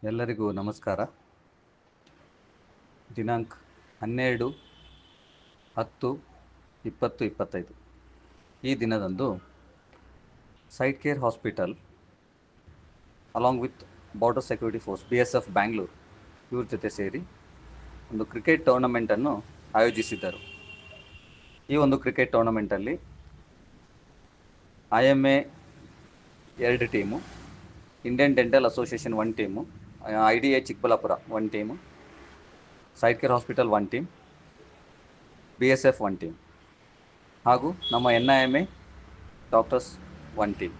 ಎಲ್ಲರಿಗೂ ನಮಸ್ಕಾರ. ದಿನಾಂಕ 12/10/2025 ಈ ದಿನದಂದು sight care hospital along with border security force BSF Bangalore ಇವ್ರ ಜೊತೆ ಸೇರಿ ಒಂದು ಕ್ರಿಕೆಟ್ ಟೂರ್ನಮೆಂಟನ್ನು ಆಯೋಜಿಸಿದ್ದರು. ಈ ಒಂದು ಕ್ರಿಕೆಟ್ ಟೂರ್ನಮೆಂಟಲ್ಲಿ IMA 2 team, Indian dental association 1 team, IDA Chikkaballapur 1 team, sight care hospital 1 team, BSF 1 team ಹಾಗೂ ನಮ್ಮ NIMA ಡಾಕ್ಟರ್ಸ್ 1 ಟೀಮ್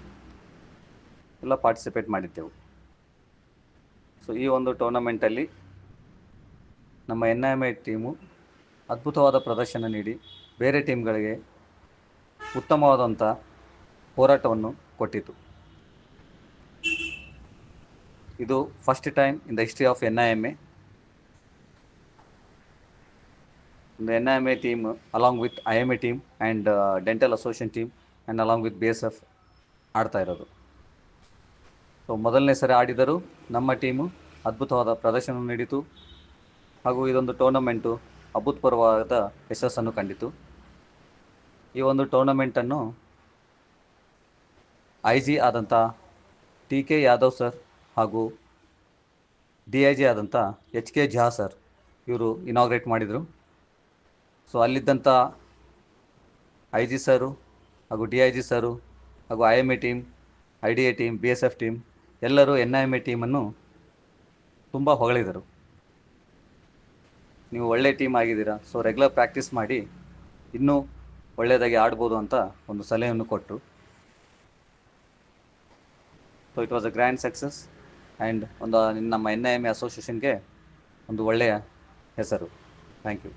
ಎಲ್ಲ ಪಾರ್ಟಿಸಿಪೇಟ್ ಮಾಡಿದ್ದೆವು. ಸೊ ಈ ಒಂದು ಟೂರ್ನಮೆಂಟಲ್ಲಿ ನಮ್ಮ NIMA ಟೀಮು ಅದ್ಭುತವಾದ ಪ್ರದರ್ಶನ ನೀಡಿ ಬೇರೆ ಟೀಮ್ಗಳಿಗೆ ಉತ್ತಮವಾದಂಥ ಹೋರಾಟವನ್ನು ಕೊಟ್ಟಿತು. ಇದು first time in the history of NIMA. The NIMA team along with IMA team and dental association team and along with BSF ಆಡ್ತಾ ಇರೋದು. ಸೊ ಮೊದಲನೇ ಸರಿ ಆಡಿದರೂ ನಮ್ಮ ಟೀಮು ಅದ್ಭುತವಾದ ಪ್ರದರ್ಶನ ನೀಡಿತು ಹಾಗೂ ಇದೊಂದು ಟೂರ್ನಮೆಂಟು ಅಭೂತಪೂರ್ವವಾದ ಯಶಸ್ಸನ್ನು ಕಂಡಿತು. ಈ ಒಂದು ಟೂರ್ನಮೆಂಟನ್ನು IG ಆದಂಥ TK ಯಾದವ್ ಸರ್ ಹಾಗೂ DIG ಆದಂಥ HK ಝಾ ಸರ್ ಇವರು ಇನಾಗ್ರೇಟ್ ಮಾಡಿದರು. ಸೊ ಅಲ್ಲಿದ್ದಂಥ IG ಸರು ಹಾಗೂ DIG ಸರು ಹಾಗೂ IMA team, IDA team, BSF team ಎಲ್ಲರೂ NIMA ಟೀಮನ್ನು ತುಂಬ ಹೊಗಳಿದರು. ನೀವು ಒಳ್ಳೆ ಟೀಮ್ ಆಗಿದ್ದೀರಾ, ಸೊ ರೆಗ್ಯುಲರ್ ಪ್ರಾಕ್ಟೀಸ್ ಮಾಡಿ ಇನ್ನೂ ಒಳ್ಳೆಯದಾಗಿ ಆಡ್ಬೋದು ಅಂತ ಒಂದು ಸಲಹೆಯನ್ನು ಕೊಟ್ಟರು. So it was a grand success and ನಮ್ಮ NIMA ಅಸೋಸಿಯೇಷನ್ಗೆ ಒಂದು ಒಳ್ಳೆಯ ಹೆಸರು. Thank you.